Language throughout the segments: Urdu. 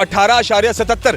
18.77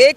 1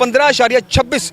15.26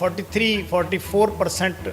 43-44%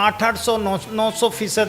800-900%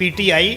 PTI,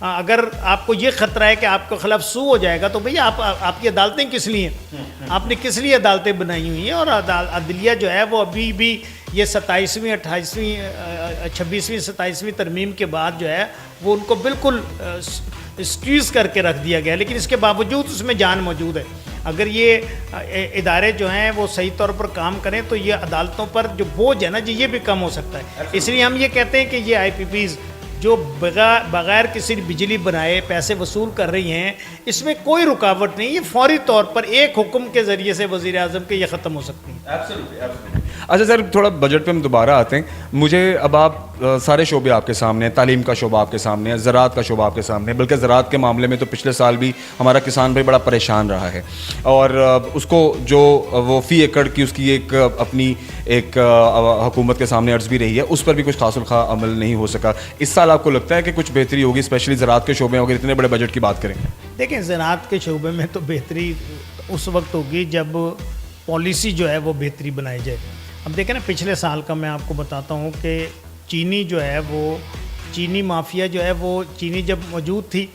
اگر آپ کو یہ خطرہ ہے کہ آپ کے خلاف سو ہو جائے گا تو بھئی آپ کی عدالتیں کس لیے ہیں؟ آپ نے کس لیے عدالتیں بنائی ہوئی ہیں؟ اور عدلیہ جو ہے وہ ابھی بھی یہ 27ویں 28ویں 26ویں 27ویں ترمیم کے بعد جو ہے وہ ان کو بالکل اسکیوز کر کے رکھ دیا گیا، لیکن اس کے باوجود اس میں جان موجود ہے۔ اگر یہ ادارے جو ہیں وہ صحیح طور پر کام کریں تو یہ عدالتوں پر جو بوجھ ہے نا جی یہ بھی کم ہو سکتا ہے۔ اس لیے ہم یہ کہتے ہیں کہ یہ آئی پی پیز جو بغیر کسی بجلی بنائے پیسے وصول کر رہی ہیں، اس میں کوئی رکاوٹ نہیں، یہ فوری طور پر ایک حکم کے ذریعے سے وزیر اعظم کے یہ ختم ہو سکتی ہیں۔ اچھا سر، تھوڑا بجٹ پہ ہم دوبارہ آتے ہیں۔ مجھے اب آپ سارے شعبے آپ کے سامنے ہیں، تعلیم کا شعبہ آپ کے سامنے ہے، زراعت کا شعبہ آپ کے سامنے ہے، بلکہ زراعت کے معاملے میں تو پچھلے سال بھی ہمارا کسان بھائی بڑا پریشان رہا ہے، اور اس کو جو وہ فی ایکڑ کی اس کی ایک اپنی ایک حکومت کے سامنے عرض بھی رہی ہے، اس پر بھی کچھ خاص الخواہ عمل نہیں ہو سکا۔ اس سال آپ کو لگتا ہے کہ کچھ بہتری ہوگی، اسپیشلی زراعت کے شعبے میں اگر اتنے بڑے بجٹ کی بات کریں؟ دیکھیں، زراعت کے شعبے میں تو بہتری اس وقت ہوگی جب پالیسی جو ہے وہ بہتری بنائی جائے۔ اب دیکھیں نا، پچھلے سال کا میں آپ کو بتاتا ہوں کہ چینی جو ہے وہ چینی مافیا جو ہے وہ چینی جب موجود تھی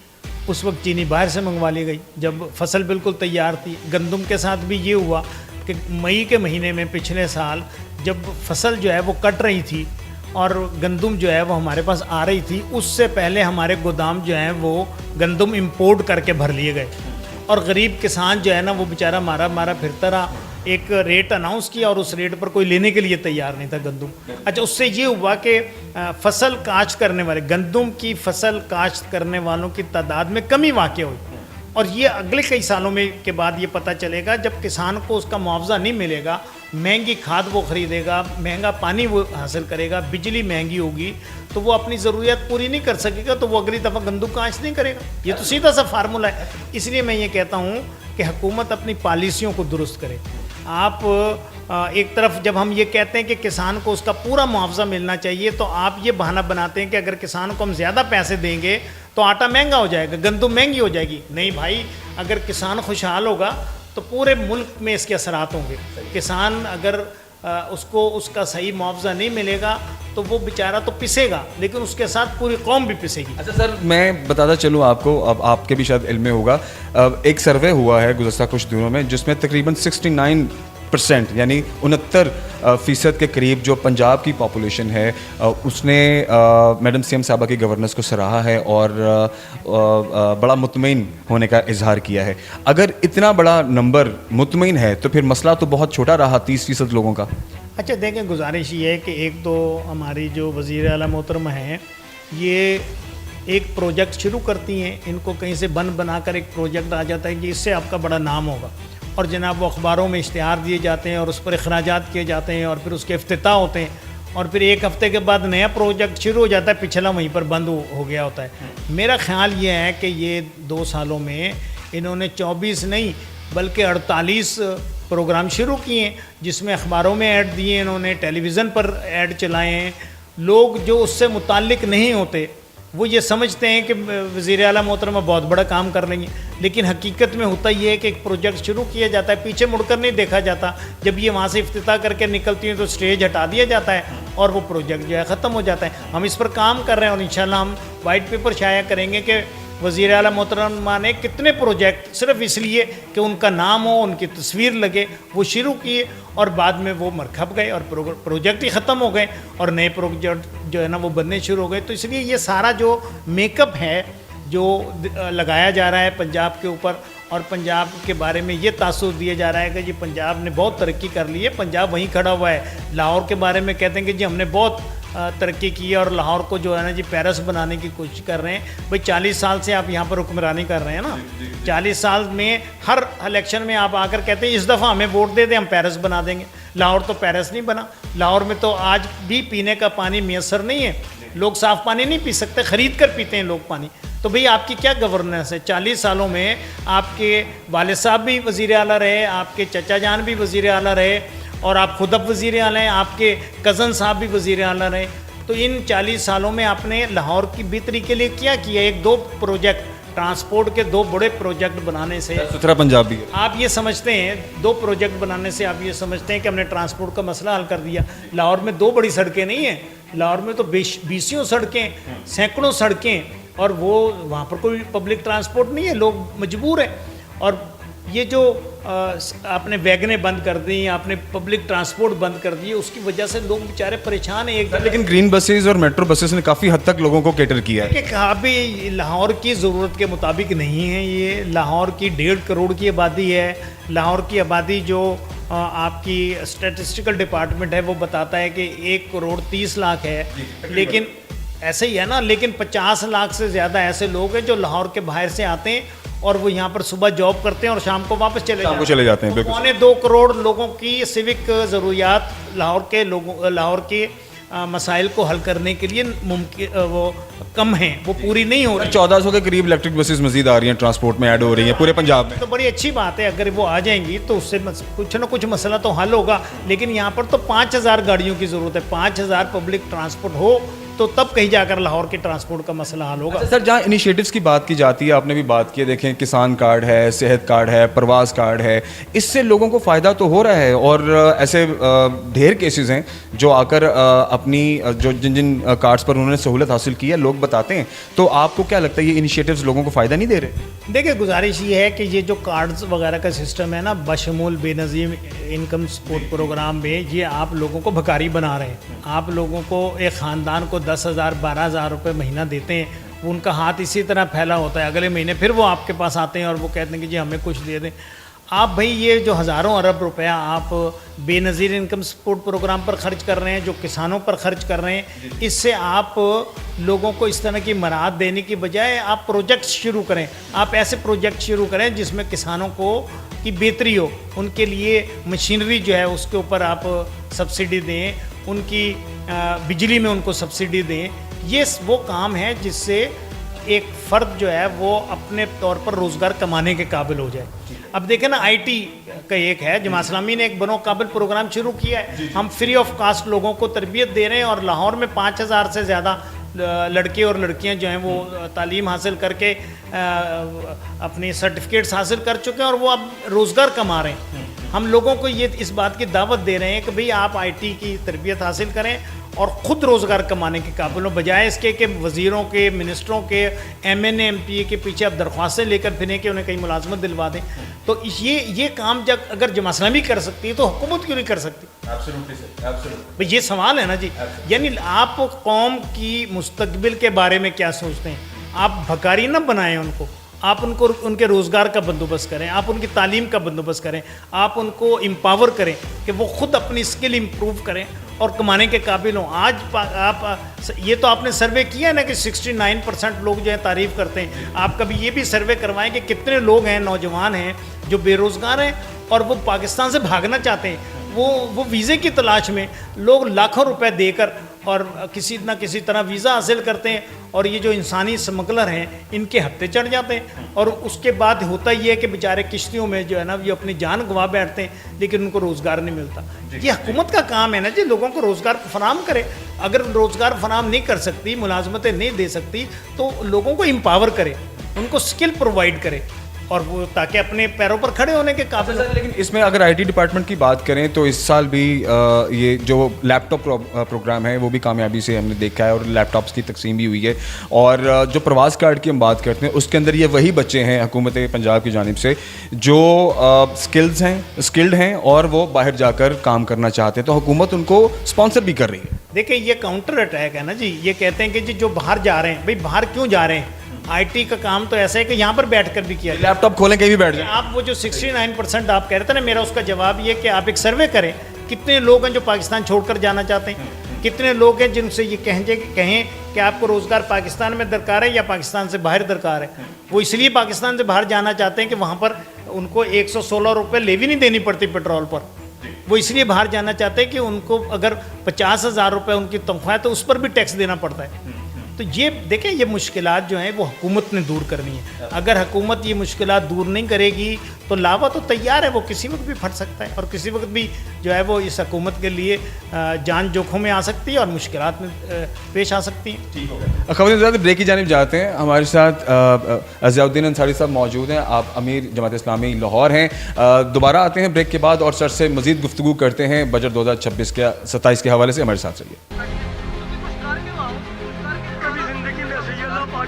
اس وقت چینی باہر سے منگوا لی گئی جب فصل بالکل تیار تھی۔ گندم کے ساتھ بھی یہ ہوا کہ مئی کے مہینے میں پچھلے سال جب فصل جو ہے وہ کٹ رہی تھی اور گندم جو ہے وہ ہمارے پاس آ رہی تھی، اس سے پہلے ہمارے گودام جو ہیں وہ گندم امپورٹ کر کے بھر لیے گئے، اور غریب کسان جو ہے نا وہ بیچارہ مارا پھرتا رہا۔ ایک ریٹ اناؤنس کیا اور اس ریٹ پر کوئی لینے کے لیے تیار نہیں تھا گندم۔ اچھا، اس سے یہ ہوا کہ فصل کاشت کرنے والے گندم کی فصل کاشت کرنے والوں کی تعداد میں کمی واقع ہوئی، اور یہ اگلے کئی سالوں میں کے بعد یہ پتہ چلے گا جب کسان کو اس کا معاوضہ نہیں ملے گا، مہنگی کھاد وہ خریدے گا، مہنگا پانی وہ حاصل کرے گا، بجلی مہنگی ہوگی تو وہ اپنی ضروریات پوری نہیں کر سکے گا، تو وہ اگلی دفعہ گندم کاشت نہیں کرے گا۔ یہ تو سیدھا سا فارمولہ ہے۔ اس لیے میں یہ کہتا ہوں کہ حکومت اپنی پالیسیوں کو درست کرے۔ آپ ایک طرف جب ہم یہ کہتے ہیں کہ کسان کو اس کا پورا معاوضہ ملنا چاہیے تو آپ یہ بہانہ بناتے ہیں کہ اگر کسان کو ہم زیادہ پیسے دیں گے تو آٹا مہنگا ہو جائے گا، گندم مہنگی ہو جائے گی۔ نہیں بھائی، اگر کسان خوشحال ہوگا تو پورے ملک میں اس کے اثرات ہوں گے۔ کسان اگر اس کو اس کا صحیح معاوضہ نہیں ملے گا تو وہ بیچارہ تو پسے گا، لیکن اس کے ساتھ پوری قوم بھی پسے گی۔ اچھا سر، میں بتاتا چلوں آپ کو، اب آپ کے بھی شاید علم میں ہوگا، ایک سروے ہوا ہے گزشتہ کچھ دنوں میں جس میں تقریباً 69% یعنی 69% کے قریب جو پنجاب کی پاپولیشن ہے اس نے میڈم سی ایم صاحبہ کی گورننس کو سراہا ہے اور بڑا مطمئن ہونے کا اظہار کیا ہے۔ اگر اتنا بڑا نمبر مطمئن ہے تو پھر مسئلہ تو بہت چھوٹا رہا 30% لوگوں کا۔ اچھا دیکھیں، گزارش یہ ہے کہ ایک تو ہماری جو وزیر اعلیٰ محترمہ ہیں یہ ایک پروجیکٹ شروع کرتی ہیں، ان کو کہیں سے بنا کر ایک پروجیکٹ آ جاتا ہے کہ اس سے آپ کا بڑا نام ہوگا، اور جناب وہ اخباروں میں اشتہار دیے جاتے ہیں اور اس پر اخراجات کیے جاتے ہیں اور پھر اس کے افتتاح ہوتے ہیں، اور پھر ایک ہفتے کے بعد نیا پروجیکٹ شروع ہو جاتا ہے، پچھلا وہیں پر بند ہو گیا ہوتا ہے۔ میرا خیال یہ ہے کہ یہ 2 سالوں میں انہوں نے 24 نہیں بلکہ 48 پروگرام شروع کیے ہیں، جس میں اخباروں میں ایڈ دیے، انہوں نے ٹیلی ویژن پر ایڈ چلائے ہیں۔ لوگ جو اس سے متعلق نہیں ہوتے وہ یہ سمجھتے ہیں کہ وزیر اعلیٰ محترمہ بہت بڑا کام کر رہی ہیں، لیکن حقیقت میں ہوتا یہ ہے کہ ایک پروجیکٹ شروع کیا جاتا ہے، پیچھے مڑ کر نہیں دیکھا جاتا، جب یہ وہاں سے افتتاح کر کے نکلتی ہیں تو سٹیج ہٹا دیا جاتا ہے اور وہ پروجیکٹ جو ہے ختم ہو جاتا ہے۔ ہم اس پر کام کر رہے ہیں اور انشاءاللہ ہم وائٹ پیپر شائع کریں گے کہ وزیر اعلیٰ محترمہ نے کتنے پروجیکٹ صرف اس لیے کہ ان کا نام ہو، ان کی تصویر لگے، وہ شروع کیے اور بعد میں وہ مرکھپ گئے اور پروجیکٹ ہی ختم ہو گئے اور نئے پروجیکٹ جو ہے نا وہ بننے شروع ہو گئے۔ تو اس لیے یہ سارا جو میک اپ ہے جو لگایا جا رہا ہے پنجاب کے اوپر، اور پنجاب کے بارے میں یہ تاثر دیا جا رہا ہے کہ جی پنجاب نے بہت ترقی کر لی ہے، پنجاب وہیں کھڑا ہوا ہے۔ لاہور کے بارے میں کہتے ہیں کہ جی ہم نے بہت ترقی کی ہے اور لاہور کو جو ہے نا جی پیرس بنانے کی کوشش کر رہے ہیں۔ بھئی 40 سال سے آپ یہاں پر حکمرانی کر رہے ہیں نا، 40 سال میں ہر الیکشن میں آپ آ کر کہتے ہیں اس دفعہ ہمیں ووٹ دے دیں ہم پیرس بنا دیں گے۔ لاہور تو پیرس نہیں بنا، لاہور میں تو آج بھی پینے کا پانی میسر نہیں ہے، لوگ صاف پانی نہیں پی سکتے، خرید کر پیتے ہیں لوگ پانی۔ تو بھئی آپ کی کیا گورننس ہے؟ 40 سالوں میں آپ کے والد صاحب بھی وزیر اعلیٰ رہے، آپ کے چچا جان بھی وزیر اعلیٰ رہے، اور آپ خود اب وزیر اعلیٰ ہیں، آپ کے کزن صاحب بھی وزیر اعلیٰ رہے۔ تو ان 40 سالوں میں آپ نے لاہور کی بہتری کے لیے کیا کیا؟ 1-2 پروجیکٹ، ٹرانسپورٹ کے 2 بڑے پروجیکٹ بنانے سے سترہ پنجاب بھی آپ یہ سمجھتے ہیں، 2 پروجیکٹ بنانے سے آپ یہ سمجھتے ہیں کہ ہم نے ٹرانسپورٹ کا مسئلہ حل کر دیا؟ لاہور میں 2 بڑی سڑکیں نہیں ہیں، لاہور میں تو 20 سڑکیں، سینکڑوں سڑکیں اور وہ وہاں پر کوئی پبلک ٹرانسپورٹ نہیں ہے, لوگ مجبور ہیں. اور یہ جو آپ نے ویگنیں بند کر دیں, آپ نے پبلک ٹرانسپورٹ بند کر دی, اس کی وجہ سے لوگ بیچارے پریشان ہیں. لیکن گرین بسز اور میٹرو بسز نے کافی حد تک لوگوں کو کیٹر کیا ہے. کہ ابھی لاہور کی ضرورت کے مطابق نہیں ہے. یہ لاہور کی 1.5 کروڑ کی آبادی ہے. لاہور کی آبادی جو آپ کی اسٹیٹسٹیکل ڈپارٹمنٹ ہے وہ بتاتا ہے کہ 1 کروڑ 30 لاکھ ہے, لیکن ایسے ہی ہے نا. لیکن 50 لاکھ سے زیادہ ایسے لوگ ہیں جو لاہور کے باہر سے آتے ہیں اور وہ یہاں پر صبح جاب کرتے ہیں اور شام کو واپس چلے جاتے ہیں. 1.25 کروڑ لوگوں کی سیوک ضروریات لاہور کے مسائل کو حل کرنے کے لیے ممکن وہ کم ہیں, وہ پوری نہیں ہو رہی. 1400 کے قریب الیکٹرک بسز مزید آ رہی ہیں, ٹرانسپورٹ میں ایڈ ہو رہی ہیں پورے پنجاب میں. تو بڑی اچھی بات ہے, اگر وہ آ جائیں گی تو اس سے کچھ نہ کچھ مسئلہ تو حل ہوگا. لیکن یہاں پر تو 5000 گاڑیوں کی ضرورت ہے. 5000 پبلک ٹرانسپورٹ ہو تو تب کہیں جا کر لاہور کے ٹرانسپورٹ کا مسئلہ حل ہوگا. سر, جہاں انیشیٹوز کی بات کی جاتی ہے, آپ نے بھی بات کی, دیکھیں کسان کارڈ ہے, صحت کارڈ ہے, پرواز کارڈ ہے, اس سے لوگوں کو فائدہ تو ہو رہا ہے. اور ایسے ڈھیر کیسز ہیں جو آ کر اپنی جن کارڈز پر انہوں نے سہولت حاصل کی ہے لوگ بتاتے ہیں. تو آپ کو کیا لگتا ہے یہ انیشیٹوز لوگوں کو فائدہ نہیں دے رہے؟ دیکھیں, گزارش یہ ہے کہ یہ جو کارڈز وغیرہ کا سسٹم ہے نا, بشمول بے نظیر انکم سپورٹ پروگرام میں, یہ آپ لوگوں کو بھکاری بنا رہے ہیں. آپ لوگوں کو ایک خاندان کو 10,000 12,000 روپے مہینہ دیتے ہیں, ان کا ہاتھ اسی طرح پھیلا ہوتا ہے. اگلے مہینے پھر وہ آپ کے پاس آتے ہیں اور وہ کہتے ہیں کہ جی ہمیں کچھ دے دیں. آپ بھائی یہ جو ہزاروں ارب روپیہ آپ بے نظیر انکم سپورٹ پروگرام پر خرچ کر رہے ہیں, جو کسانوں پر خرچ کر رہے ہیں, اس سے آپ لوگوں کو اس طرح کی مراحت دینے کی بجائے آپ پروجیکٹس شروع کریں. آپ ایسے پروجیکٹ شروع کریں جس میں کسانوں کو کی بہتری ہو. ان کے لیے مشینری جو ہے اس کے اوپر آپ سبسڈی دیں, ان کی بجلی میں ان کو سبسڈی دیں. یہ وہ کام ہے جس سے ایک فرد جو ہے وہ اپنے طور پر روزگار کمانے کے قابل ہو جائے. اب دیکھیں نا, آئی ٹی کا ایک ہے, جماعت اسلامی نے ایک بنو قابل پروگرام شروع کیا ہے. ہم فری آف کاسٹ لوگوں کو تربیت دے رہے ہیں, اور لاہور میں 5000 سے زیادہ لڑکے اور لڑکیاں جو ہیں وہ تعلیم حاصل کر کے اپنی سرٹیفکیٹس حاصل کر چکے ہیں اور وہ اب روزگار کما رہے ہیں. ہم لوگوں کو یہ اس بات کی دعوت دے رہے ہیں کہ بھئی آپ آئی ٹی کی تربیت حاصل کریں اور خود روزگار کمانے کے قابل ہوں, بجائے اس کے کہ وزیروں کے, منسٹروں کے, M N A M P A کے پیچھے آپ درخواستیں لے کر پھریں کہ انہیں کہیں ملازمت دلوا دیں. تو یہ کام جب اگر جماعت اسلامی کر سکتی ہے تو حکومت کیوں نہیں کر سکتی؟ بھئی یہ سوال ہے نا جی. یعنی آپ قوم کی مستقبل کے بارے میں کیا سوچتے ہیں؟ آپ بھکاری نہ بنائیں ان کو, آپ ان کے روزگار کا بندوبست کریں, آپ ان کی تعلیم کا بندوبست کریں, آپ ان کو امپاور کریں کہ وہ خود اپنی اسکل امپروو کریں اور کمانے کے قابل ہوں. آج آپ یہ تو آپ نے سروے کیا ہے نا کہ 69% لوگ جو ہیں تعریف کرتے ہیں. آپ کبھی یہ بھی سروے کروائیں کہ کتنے لوگ ہیں, نوجوان ہیں جو بے روزگار ہیں اور وہ پاکستان سے بھاگنا چاہتے ہیں. وہ ویزے کی تلاش میں لوگ لاکھوں روپے دے کر اور کسی نہ کسی طرح ویزا حاصل کرتے ہیں, اور یہ جو انسانی سمگلر ہیں ان کے ہتھے چڑھ جاتے ہیں. اور اس کے بعد ہوتا یہ ہے کہ بیچارے کشتیوں میں جو ہے نا یہ اپنی جان گنوا بیٹھتے ہیں, لیکن ان کو روزگار نہیں ملتا. یہ حکومت کا کام ہے نا جی, لوگوں کو روزگار فراہم کرے. اگر روزگار فراہم نہیں کر سکتی, ملازمتیں نہیں دے سکتی, تو لوگوں کو امپاور کرے, ان کو اسکل پرووائڈ کرے, اور وہ تاکہ اپنے پیروں پر کھڑے ہونے کے قابل ہوں. لیکن اس میں اگر آئی ٹی ڈپارٹمنٹ کی بات کریں تو اس سال بھی یہ جو لیپ ٹاپ پروگرام ہے وہ بھی کامیابی سے ہم نے دیکھا ہے, اور لیپ ٹاپس کی تقسیم بھی ہوئی ہے. اور جو پرواز کارڈ کی ہم بات کرتے ہیں اس کے اندر یہ وہی بچے ہیں حکومت پنجاب کی جانب سے جو اسکلڈ ہیں اور وہ باہر جا کر کام کرنا چاہتے ہیں, تو حکومت ان کو اسپانسر بھی کر رہی ہے. دیکھیں یہ کاؤنٹر اٹیک ہے نا جی. یہ کہتے ہیں کہ جی جو باہر جا رہے ہیں, بھئی باہر کیوں جا رہے ہیں؟ آئی ٹی کا کام تو ایسا ہے کہ یہاں پر بیٹھ کر بھی کیا, لیپ ٹاپ کھولیں کہیں بھی بیٹھ جائیں. آپ وہ جو 69% آپ کہہ رہے تھے نا, میرا اس کا جواب یہ کہ آپ ایک سروے کریں, کتنے لوگ ہیں جو پاکستان چھوڑ کر جانا چاہتے ہیں, کتنے لوگ ہیں جن سے یہ کہیں کہ آپ کو روزگار پاکستان میں درکار ہے یا پاکستان سے باہر درکار ہے. وہ اس لیے پاکستان سے باہر جانا چاہتے ہیں کہ وہاں پر ان کو 116 روپے لیوی نہیں دینی پڑتی پیٹرول پر. وہ اس لیے باہر جانا چاہتے ہیں کہ ان کو اگر 50,000 روپے ان کی تنخواہ ہے تو اس پر بھی ٹیکس دینا پڑتا ہے. تو یہ دیکھیں یہ مشکلات جو ہیں وہ حکومت نے دور کرنی ہے. اگر حکومت یہ مشکلات دور نہیں کرے گی تو لاوا تو تیار ہے, وہ کسی وقت بھی پھٹ سکتا ہے, اور کسی وقت بھی جو ہے وہ اس حکومت کے لیے جان جوکھم میں آ سکتی ہے اور مشکلات میں پیش آ سکتی ہیں. خبریں زیادہ بریک کی جانب جاتے ہیں. ہمارے ساتھ ضیاء الدین انصاری صاحب موجود ہیں, آپ امیر جماعت اسلامی لاہور ہیں. دوبارہ آتے ہیں بریک کے بعد اور سر سے مزید گفتگو کرتے ہیں بجٹ 2026 کے 27 کے حوالے سے. ہمارے ساتھ چلیے. کبھی زندگی میں ایسے ہی اللہ پاک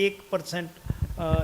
1%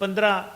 15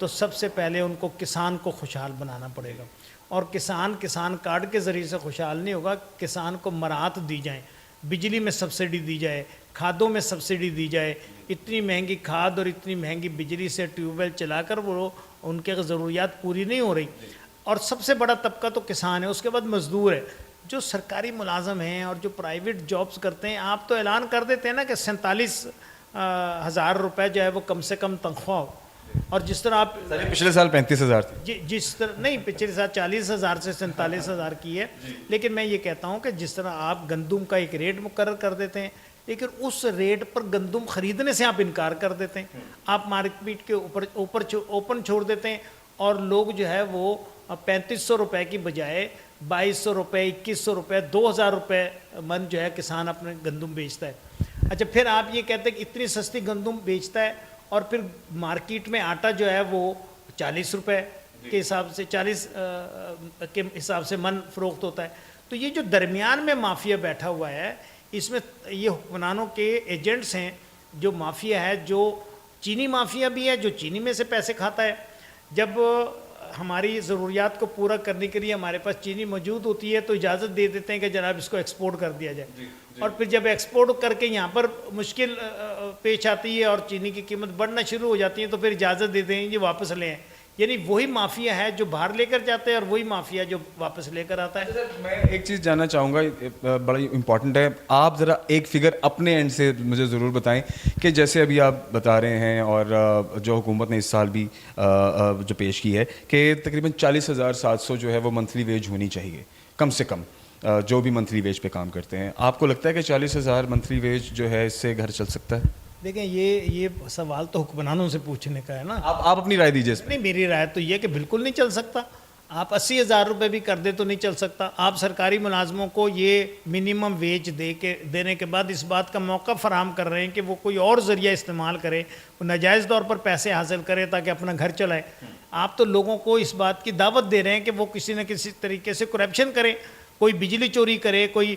تو سب سے پہلے ان کو کسان کو خوشحال بنانا پڑے گا. اور کسان کارڈ کے ذریعے سے خوشحال نہیں ہوگا. کسان کو مراعات دی جائیں, بجلی میں سبسڈی دی جائے, کھادوں میں سبسڈی دی جائے. اتنی مہنگی کھاد اور اتنی مہنگی بجلی سے ٹیوب ویل چلا کر وہ ان کے ضروریات پوری نہیں ہو رہی. اور سب سے بڑا طبقہ تو کسان ہے, اس کے بعد مزدور ہے. جو سرکاری ملازم ہیں اور جو پرائیویٹ جابز کرتے ہیں, آپ تو اعلان کر دیتے ہیں نا کہ 47,000 روپے جو ہے وہ کم سے کم تنخواہ ہو. اور جس طرح آپ پچھلے سال 35,000 تھی. جس طرح نہیں, پچھلے سال 40,000 سے 47,000 کی ہے. لیکن میں یہ کہتا ہوں کہ جس طرح آپ گندم کا ایک ریٹ مقرر کر دیتے ہیں, لیکن اس ریٹ پر گندم خریدنے سے آپ انکار کر دیتے ہیں. آپ مارکیٹ کے اوپر اوپن چھوڑ دیتے ہیں, اور لوگ جو ہے وہ 3,500 روپے کی بجائے 2,200 روپے, 2,100 روپے, 2,000 روپے من جو ہے کسان اپنے گندم بیچتا ہے. اچھا, پھر آپ یہ کہتے ہیں کہ اتنی سستی گندم بیچتا ہے, اور پھر مارکیٹ میں آٹا جو ہے وہ 40 روپے کے حساب سے 40 کے حساب سے من فروخت ہوتا ہے. تو یہ جو درمیان میں مافیا بیٹھا ہوا ہے, اس میں یہ حکمرانوں کے ایجنٹس ہیں. جو مافیا ہے, جو چینی مافیا بھی ہے, جو چینی میں سے پیسے کھاتا ہے. جب ہماری ضروریات کو پورا کرنے کے لیے ہمارے پاس چینی موجود ہوتی ہے تو اجازت دے دیتے ہیں کہ جناب اس کو ایکسپورٹ کر دیا جائے. اور پھر جب ایکسپورٹ کر کے یہاں پر مشکل پیش آتی ہے اور چینی کی قیمت بڑھنا شروع ہو جاتی ہے, تو پھر اجازت دیتے ہیں یہ واپس لیں. یعنی وہی مافیا ہے جو باہر لے کر جاتے ہیں, اور وہی مافیا جو واپس لے کر آتا ہے. میں ایک چیز جاننا چاہوں گا, بڑی امپورٹنٹ ہے, آپ ذرا ایک فگر اپنے اینڈ سے مجھے ضرور بتائیں کہ جیسے ابھی آپ بتا رہے ہیں, اور جو حکومت نے اس سال بھی جو پیش کی ہے کہ تقریباً 40,700 جو ہے وہ منتھلی ویج ہونی چاہیے کم سے کم, جو بھی منتھلی ویج پہ کام کرتے ہیں. آپ کو لگتا ہے کہ 40,000 منتھلی ویج جو ہے اس سے گھر چل سکتا ہے؟ دیکھیں, یہ سوال تو حکمرانوں سے پوچھنے کا ہے نا. آپ اپنی رائے دیجیے اس میں. نہیں, میری رائے تو یہ کہ بالکل نہیں چل سکتا. آپ 80,000 روپے بھی کر دے تو نہیں چل سکتا. آپ سرکاری ملازموں کو یہ منیمم ویج دینے کے بعد اس بات کا موقع فراہم کر رہے ہیں کہ وہ کوئی اور ذریعہ استعمال کرے, وہ ناجائز طور پر پیسے حاصل کرے تاکہ اپنا گھر چلائے. آپ تو لوگوں کو اس بات کی دعوت دے رہے ہیں کہ وہ کسی نہ کسی طریقے سے کرپشن کرے, کوئی بجلی چوری کرے, کوئی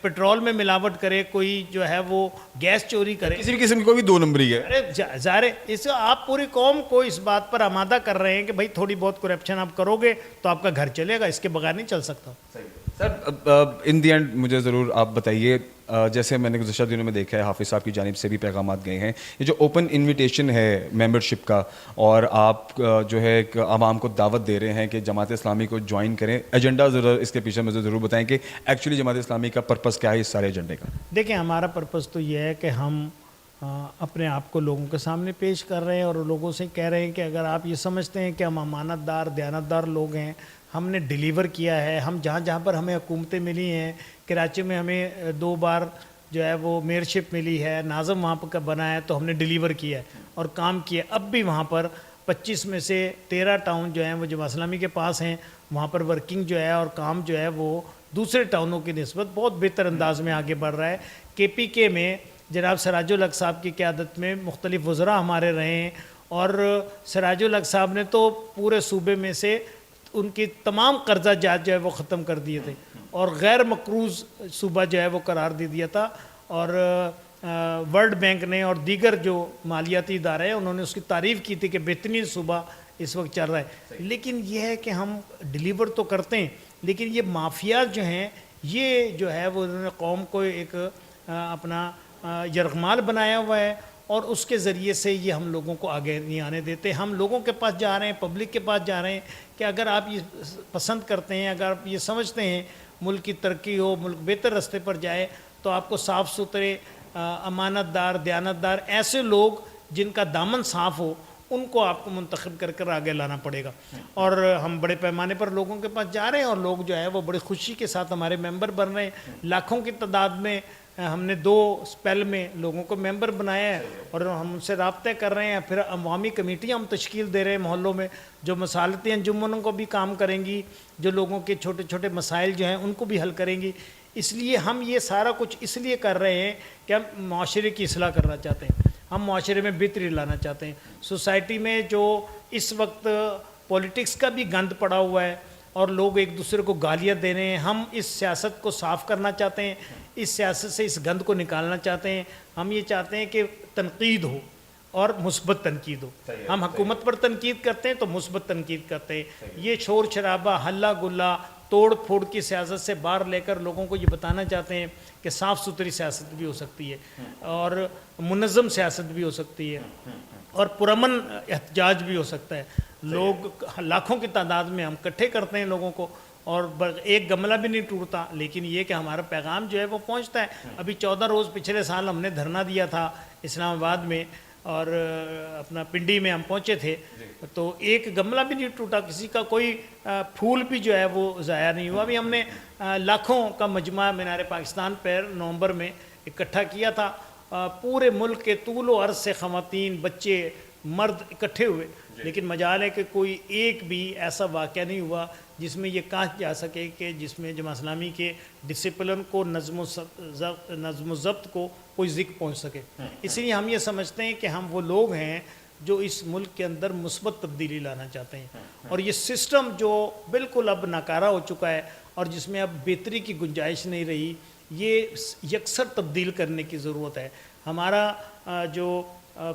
پیٹرول میں ملاوٹ کرے, کوئی جو ہے وہ گیس چوری کرے. کسی بھی قسم کی کوئی بھی 2 نمبری ہے. ارے ظاہر ہے, اس سے آپ پوری قوم کو اس بات پر آمادہ کر رہے ہیں کہ بھائی تھوڑی بہت کرپشن آپ کرو گے تو آپ کا گھر چلے گا, اس کے بغیر نہیں چل سکتا. سر, ان دی اینڈ مجھے ضرور آپ بتائیے, جیسے میں نے گزشتہ دنوں میں دیکھا ہے حافظ صاحب کی جانب سے بھی پیغامات گئے ہیں, یہ جو اوپن انویٹیشن ہے ممبرشپ کا, اور آپ جو ہے عوام کو دعوت دے رہے ہیں کہ جماعت اسلامی کو جوائن کریں, ایجنڈا ضرور اس کے پیچھے مجھے ضرور بتائیں کہ ایکچولی جماعت اسلامی کا پرپس کیا ہے اس سارے ایجنڈے کا. دیکھیں, ہمارا پرپس تو یہ ہے کہ ہم اپنے آپ کو لوگوں کے سامنے پیش کر رہے ہیں, اور لوگوں سے کہہ رہے ہیں کہ اگر آپ یہ سمجھتے ہیں کہ ہم امانت دار دیانت دار لوگ ہیں, ہم نے ڈیلیور کیا ہے. ہم جہاں پر ہمیں حکومتیں ملی ہیں, کراچی میں ہمیں 2 بار جو ہے وہ میئرشپ ملی ہے, ناظم وہاں پر بنا ہے, تو ہم نے ڈیلیور کیا ہے اور کام کیا. اب بھی وہاں پر 25 میں سے 13 ٹاؤن جو ہیں وہ جماعت اسلامی کے پاس ہیں. وہاں پر ورکنگ جو ہے اور کام جو ہے وہ دوسرے ٹاؤنوں کی نسبت بہت بہتر انداز میں آگے بڑھ رہا ہے. KPK میں جناب سراج الحق صاحب کی قیادت میں مختلف وزراء ہمارے رہے ہیں, اور سراج الحق صاحب نے تو پورے صوبے میں سے ان کی تمام قرضہ جات جو ہے وہ ختم کر دیے تھے, اور غیر مقروض صوبہ جو ہے وہ قرار دے دیا تھا. اور ورلڈ بینک نے اور دیگر جو مالیاتی ادارے ہیں انہوں نے اس کی تعریف کی تھی کہ بہترین صوبہ اس وقت چل رہا ہے. لیکن یہ ہے کہ ہم ڈیلیور تو کرتے ہیں, لیکن یہ مافیا جو ہیں یہ جو ہے وہ انہوں نے قوم کو ایک اپنا یرغمال بنایا ہوا ہے, اور اس کے ذریعے سے یہ ہم لوگوں کو آگے نہیں آنے دیتے. ہم لوگوں کے پاس جا رہے ہیں, پبلک کے پاس جا رہے ہیں کہ اگر آپ یہ پسند کرتے ہیں, اگر آپ یہ سمجھتے ہیں ملک کی ترقی ہو, ملک بہتر راستے پر جائے, تو آپ کو صاف ستھرے امانت دار دیانت دار ایسے لوگ جن کا دامن صاف ہو ان کو آپ کو منتخب کر کر آگے لانا پڑے گا. اور ہم بڑے پیمانے پر لوگوں کے پاس جا رہے ہیں, اور لوگ جو ہے وہ بڑی خوشی کے ساتھ ہمارے ممبر بن رہے ہیں. لاکھوں کی تعداد میں ہم نے 2 اسپیل میں لوگوں کو ممبر بنایا ہے, اور ہم ان سے رابطے کر رہے ہیں. پھر عوامی کمیٹیاں ہم تشکیل دے رہے ہیں محلوں میں, جو مصالحتی انجمنوں کو بھی کام کریں گی, جو لوگوں کے چھوٹے چھوٹے مسائل جو ہیں ان کو بھی حل کریں گی. اس لیے ہم یہ سارا کچھ اس لیے کر رہے ہیں کہ ہم معاشرے کی اصلاح کرنا چاہتے ہیں, ہم معاشرے میں بہتری لانا چاہتے ہیں. سوسائٹی میں جو اس وقت پولیٹکس کا بھی گند پڑا ہوا ہے اور لوگ ایک دوسرے کو گالیاں دے رہے ہیں, ہم اس سیاست کو صاف کرنا چاہتے ہیں, اس سیاست سے اس گند کو نکالنا چاہتے ہیں. ہم یہ چاہتے ہیں کہ تنقید ہو اور مثبت تنقید ہو. ہم حکومت پر تنقید کرتے ہیں تو مثبت تنقید کرتے ہیں. یہ شور شرابہ ہلا گلا توڑ پھوڑ کی سیاست سے باہر لے کر لوگوں کو یہ بتانا چاہتے ہیں کہ صاف ستھری سیاست بھی ہو سکتی ہے اور منظم سیاست بھی ہو سکتی ہے اور پرامن احتجاج بھی ہو سکتا ہے. لوگ لاکھوں کی تعداد میں ہم اکٹھے کرتے ہیں لوگوں کو اور ایک گملہ بھی نہیں ٹوٹتا, لیکن یہ کہ ہمارا پیغام جو ہے وہ پہنچتا ہے. ابھی 14 روز پچھلے سال ہم نے دھرنا دیا تھا اسلام آباد میں اور اپنا پنڈی میں ہم پہنچے تھے, تو ایک گملہ بھی نہیں ٹوٹا, کسی کا کوئی پھول بھی جو ہے وہ ضائع نہیں ہوا. ابھی ہم نے لاکھوں کا مجمع مینار پاکستان پر نومبر میں اکٹھا کیا تھا. پورے ملک کے طول و عرض سے خواتین بچے مرد اکٹھے ہوئے, لیکن مجال ہے کہ کوئی ایک بھی ایسا واقعہ نہیں ہوا جس میں یہ کہا جا سکے کہ جس میں جماعت اسلامی کے ڈسپلن کو نظم و ضبط کو کوئی ذکر پہنچ سکے. اس لیے ہم یہ سمجھتے ہیں کہ ہم وہ لوگ ہیں جو اس ملک کے اندر مثبت تبدیلی لانا چاہتے ہیں, اور یہ سسٹم جو بالکل اب ناکارہ ہو چکا ہے اور جس میں اب بہتری کی گنجائش نہیں رہی, یہ یکسر تبدیل کرنے کی ضرورت ہے. ہمارا جو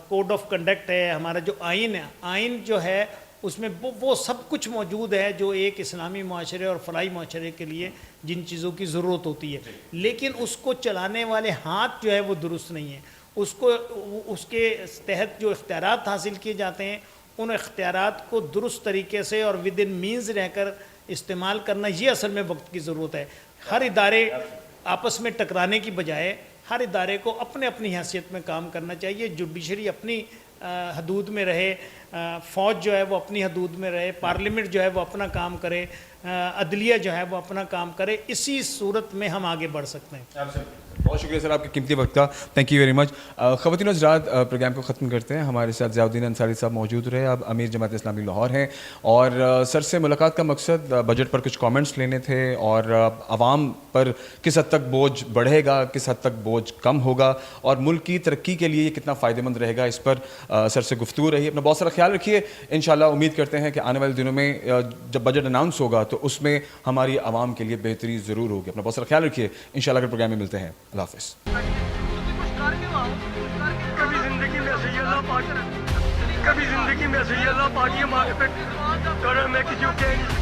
کوڈ آف کنڈکٹ ہے, ہمارا جو آئین ہے, آئین جو ہے اس میں وہ سب کچھ موجود ہے جو ایک اسلامی معاشرے اور فلاحی معاشرے کے لیے جن چیزوں کی ضرورت ہوتی ہے, لیکن اس کو چلانے والے ہاتھ جو ہے وہ درست نہیں ہے. اس کے تحت جو اختیارات حاصل کیے جاتے ہیں ان اختیارات کو درست طریقے سے اور ود ان مینز رہ کر استعمال کرنا, یہ اصل میں وقت کی ضرورت ہے. ہر ادارے آپس میں ٹکرانے کی بجائے ہر ادارے کو اپنے اپنی حیثیت میں کام کرنا چاہیے. جوڈیشری اپنی حدود میں رہے, فوج جو ہے وہ اپنی حدود میں رہے, پارلیمنٹ جو ہے وہ اپنا کام کرے, عدلیہ جو ہے وہ اپنا کام کرے. اسی صورت میں ہم آگے بڑھ سکتے ہیں. بہت شکریہ سر آپ کے قیمتی وقت کا, تھینک یو ویری مچ. خواتین و حضرات, پروگرام کو ختم کرتے ہیں. ہمارے ساتھ ضیاء الدین انصاری صاحب موجود رہے, اب امیر جماعت اسلامی لاہور ہیں, اور سر سے ملاقات کا مقصد بجٹ پر کچھ کامنٹس لینے تھے اور عوام پر کس حد تک بوجھ بڑھے گا, کس حد تک بوجھ کم ہوگا اور ملک کی ترقی کے لیے یہ کتنا فائدہ مند رہے گا, اس پر سر سے گفتگو رہی. اپنا بہت سارا خیال رکھیے. انشاءاللہ امید کرتے ہیں کہ آنے والے دنوں میں جب بجٹ اناؤنس ہوگا تو اس میں ہماری عوام کے لیے بہتری ضرور ہوگی. اپنا بہت سارا خیال رکھیے. انشاءاللہ اگلے پروگرام میں ملتے ہیں. اللہ حافظ. کبھی زندگی میں سے اللہ پاک, کبھی زندگی میں سے اللہ پاک یہ مانگتے کرے میں کسی کو کہہ نہیں